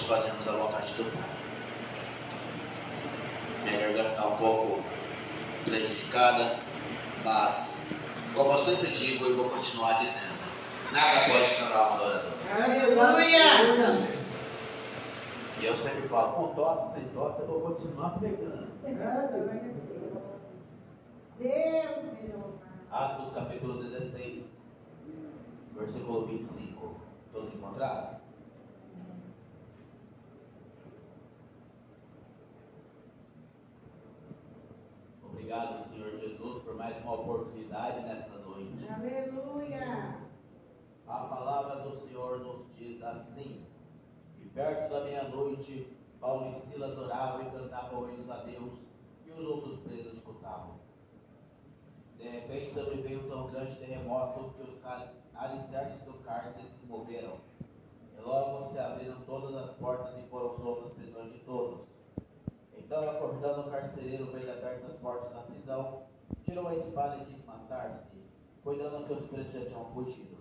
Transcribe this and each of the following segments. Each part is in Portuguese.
fazermos a vontade do Pai. Minha garganta está um pouco prejudicada, mas, como eu sempre digo, eu vou continuar dizendo: nada pode calar uma adoradora. Aleluia! E eu sempre falo, com tosse, sem tosse, eu vou continuar pregando. Deus, Atos capítulo 16, versículo 25. Todos encontraram? Obrigado, Senhor Jesus, por mais uma oportunidade nesta noite. aleluia! A palavra do Senhor nos diz assim: e perto da meia-noite, Paulo e Silas oravam e cantavam hinos a Deus, e os outros presos escutavam. De repente sobreveio um tão grande terremoto que os alicerces do cárcere se moveram. E logo se abriram todas as portas e foram soltas as prisões de todos. Então, acordando o carcereiro, vendo abertas as portas da prisão, tirou a espada e quis matar-se, cuidando que os presos já tinham fugido.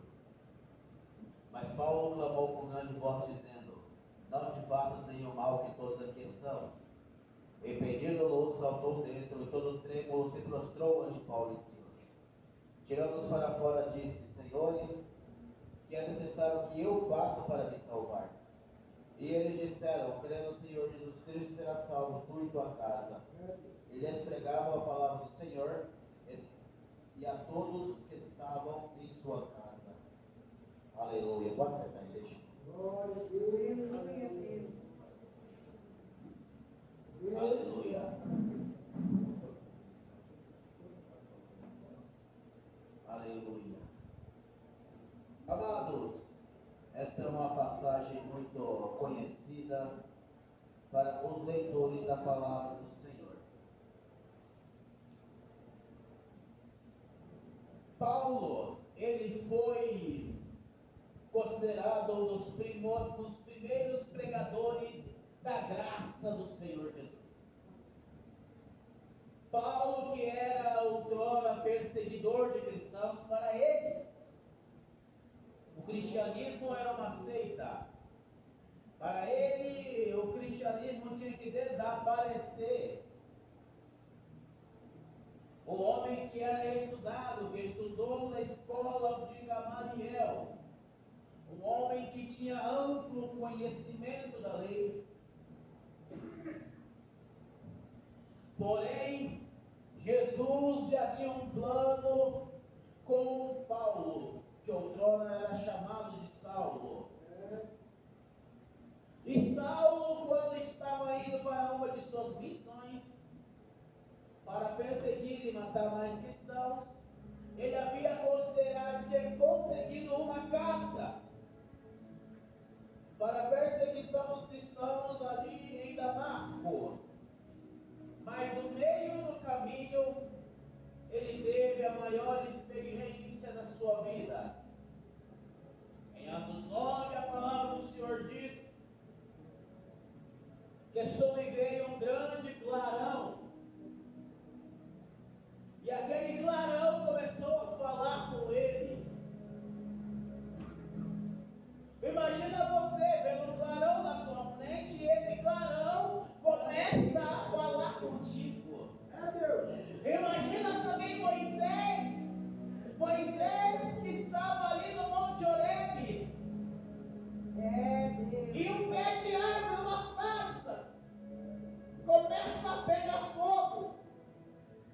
Mas Paulo clamou com grande voz, dizendo: não te faças nenhum mal, que todos aqui estamos. E pedindo-lo, saltou dentro, e todo trêmulo se prostrou ante Paulo e Silas. Tirando-os para fora, disse: senhores, que é necessário que eu faça para me salvar? E eles disseram: crê no Senhor Jesus Cristo, será salvo tu e tua casa. E lhes pregavam a palavra do Senhor e a todos os que estavam em sua casa. Aleluia. Pode sentar, igreja. Aleluia. Aleluia. Amados, esta é uma passagem muito conhecida para os leitores da palavra do Senhor. Paulo, ele foi considerado um dos primeiros pregadores da graça do Senhor Jesus. Paulo, que era outrora perseguidor de cristãos, para ele o cristianismo era uma seita. Para ele, o cristianismo tinha que desaparecer. O homem que era estudado, que estudou na escola de Gamaliel, um homem que tinha amplo conhecimento da lei. Porém, Jesus já tinha um plano com Paulo, que outrora era chamado de Saulo. E Saulo, quando estava indo para uma de suas missões, para perseguir e matar mais cristãos, ele havia considerado, tinha conseguido uma carta para a perseguição dos cristãos ali em Damasco. Mas no meio do caminho, ele teve a maior experiência da sua vida. Em Atos 9, a palavra do Senhor diz que sobreveio um grande clarão. E aquele clarão começou a falar com ele. Imagina você vendo um clarão na sua frente e esse clarão começa a falar contigo. Imagina também Moisés que estava ali no Monte Horebe. E um pé de árvore, uma sarça, começa a pegar fogo.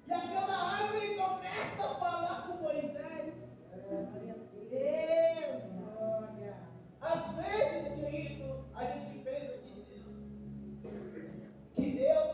E aquela árvore começa a falar com Moisés. Às vezes, querido, a gente pensa que Deus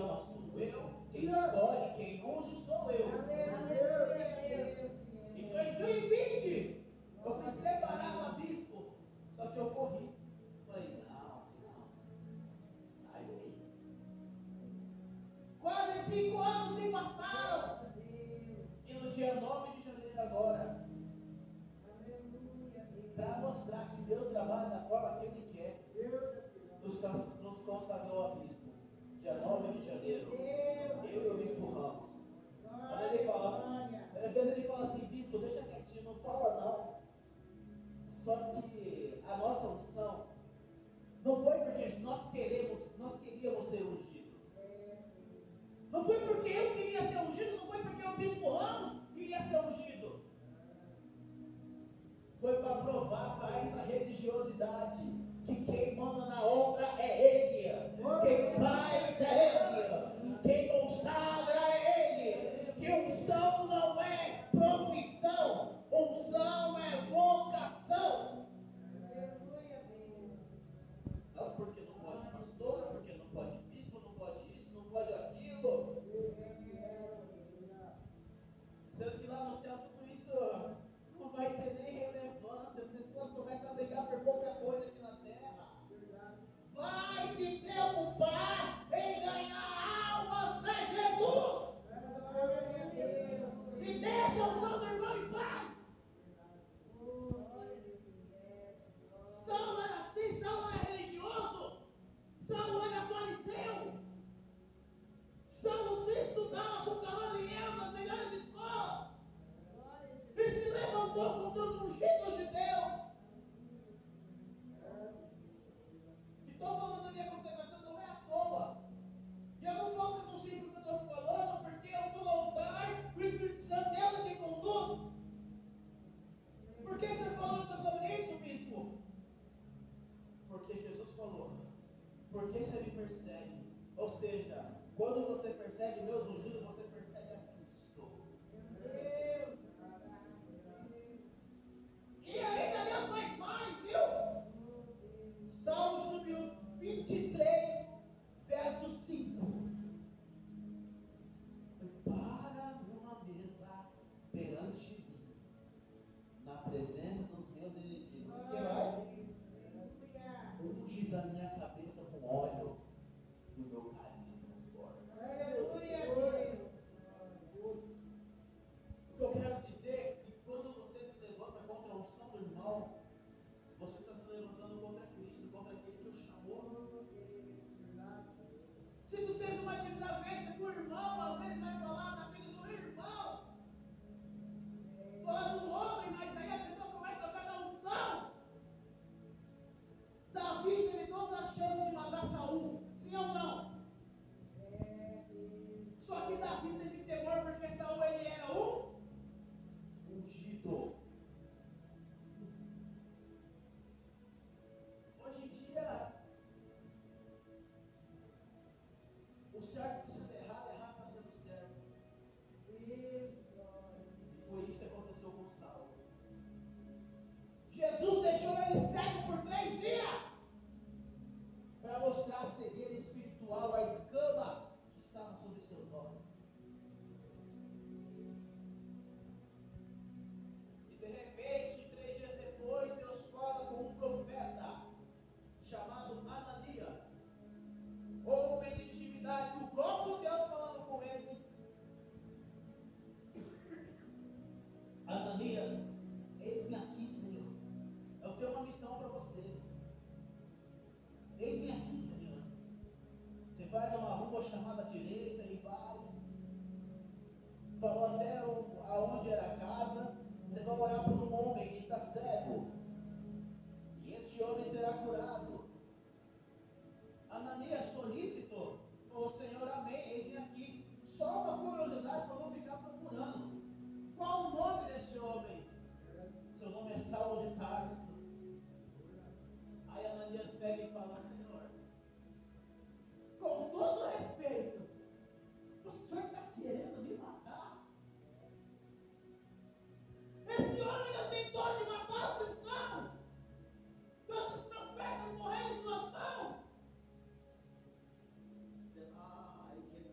chama sou eu, quem escolhe, quem unge sou eu. Em 2020, eu fui separado a bispo, só que eu corri. Falei, não. Sai daí. Quase 5 anos se passaram. E no dia 9 de janeiro agora, para mostrar que Deus trabalha da forma que Ele quer, nos consagrou a bispo. Dia 9 de janeiro, eu e o bispo Ramos. Aí ele fala, às vezes ele fala assim, bispo, deixa quietinho, não fala não. Só que a nossa unção não foi porque nós queríamos ser ungidos. Não foi porque eu queria ser ungido, não foi porque o bispo Ramos queria ser ungido. Foi para provar para essa religiosidade que quem manda na obra é Ele, quem faz é Ele, quem consagra é Ele, que unção não é profissão, unção é vocação. Não porque não pode pastora, porque não pode bispo, não pode isso, não pode aquilo. Sendo que lá no céu tudo isso não vai ter nem relevância, as pessoas começam a brigar por pouca coisa aqui na terra. Vai se preocupar em ganhar almas para Jesus. E deixa o seu irmão em paz. Saulo era assim, Saulo era religioso, Saulo era fariseu, Saulo estudava com Gamaliel nas melhores escolas. E se levantou contra os ungidos de Deus. E estou falando da minha consagração, não é à toa. E eu não falo que eu não sei porque eu estou falando, porque eu estou no altar, o Espírito Santo é Ele que conduz. Por que você falou sobre isso, bispo? Porque Jesus falou, porque você me persegue? Ou seja, quando você persegue meus ungidos, você persegue a Cristo. E ainda Deus faz mais, viu? Salmos número 23, verso 5. Prepara uma mesa perante mim, na presença dos meus inimigos. O que mais? Unges a minha cabeça com óleo e o meu cálice transborda. Aleluia! O que eu quero dizer é que quando você se levanta contra a unção do irmão, você está se levantando contra Cristo, contra aquele que o chamou. Se tu teve uma desavença com o irmão, às vezes vai falar na vida do irmão, falar do homem, mas aí a pessoa começa a tocar na unção. Davi teve todas as chances de matar Saul, sim ou não? Só que Davi teve temor porque Saul ele era o ungido. Hoje em dia, o certo sendo errado, errado está sendo certo. E foi isso que aconteceu com Saulo. Jesus deixou ele cego por 3 dias para mostrar a cegueira espiritual, a escama que estava sobre seus olhos. E de repente, 3 dias depois, Deus fala com um profeta chamado Ananias. Homem de intimidade, o próprio Deus falando com ele. Ananias, eis-me aqui, Senhor. Eu tenho uma missão para você. Eis-me aqui, Senhor. Você vai numa rua chamada direita e vai. Falou até aonde era a casa. Você vai orar por um homem que está cego. E este homem será curado. Ananias solícito. Falou, Senhor, amém. Eis-me aqui. Só uma curiosidade para eu não ficar procurando. Qual o nome desse homem? Seu nome é Saulo de Tarso. Aí Ananias pega e fala, Senhor, com todo respeito, o Senhor está querendo me matar? Esse homem não tem dor de matar o cristão. Tantos profetas morreram em suas mãos. Ai, que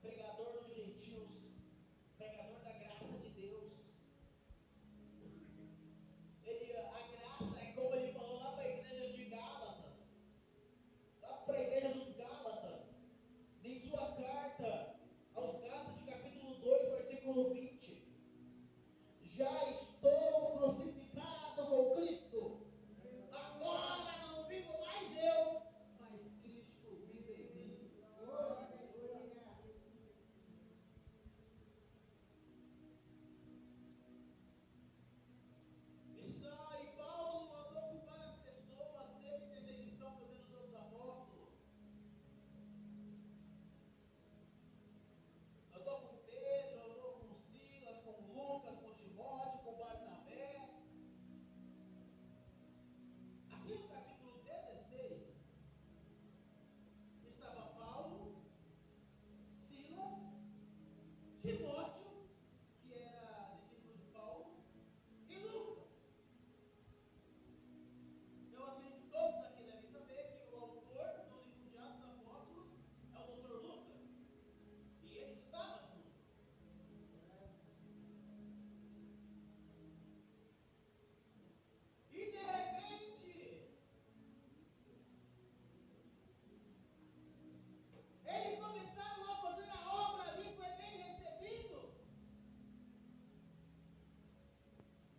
pregador dos gentios, pregador da graça de Deus. A graça é como ele falou lá para a igreja de Gálatas, lá para a igreja dos Gálatas, em sua carta aos Gálatas, capítulo 2, versículo 20. Já estou crucificado com Cristo. Agora não vivo mais eu, mas Cristo vive em mim. E Paulo andou com várias pessoas, teve perseguição pelos outros apóstolos. Andou com Pedro, andou com Silas, com Lucas, com Timóteo, com Barnabé. Aqui no capítulo 16, estava Paulo, Silas, Timóteo, que era discípulo de Paulo, e Lucas. Eu acredito que todos aqui devem saber que o autor do livro de Atos dos Apóstolos é o doutor Lucas. E ele estava junto. E de repente, eles começaram a fazer a obra ali, foi bem recebido.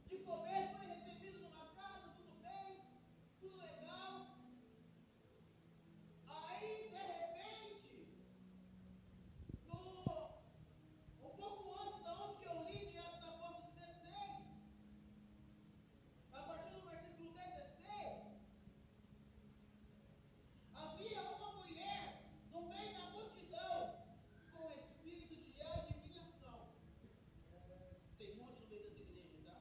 De começo foi recebido numa casa, tudo bem, tudo legal. Aí, de repente, um pouco antes da onde que eu li de Atos Apóstolos 16, a partir do versículo 16, havia uma mulher no meio da multidão com espírito de adivinhação. Tem muito no meio das igrejas, tá?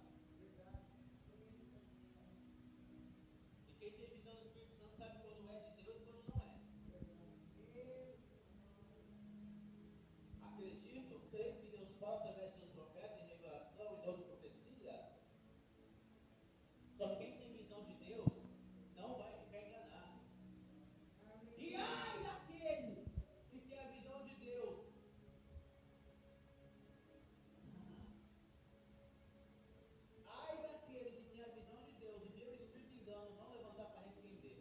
E quem tem visão do Espírito Santo sabe quando é de Deus e quando não é. Acredito, creio que Deus fala através de seus profetas em revelação e dom de profecia. Só que quem tem visão de Deus não vai ficar enganado. E ai daquele que tem a visão de Deus. Ai daquele que tem a visão de Deus e vê o Espírito engano, não levantar para repreender.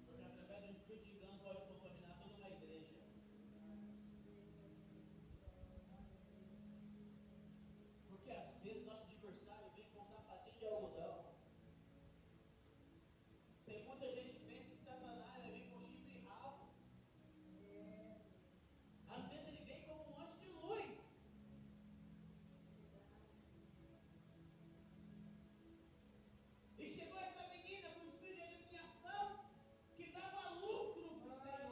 Porque através do Espírito de engano pode contaminar toda uma igreja. Porque às vezes nosso adversário vem com um sapatinho de algodão. Tem muita gente que pensa que Satanás vem com chifre e rabo. Às vezes ele vem como um anjo de luz. E chegou essa menina com espírito de adivinhação que dava lucro para o Senhor.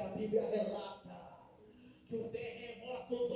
a Bíblia relata que o terremoto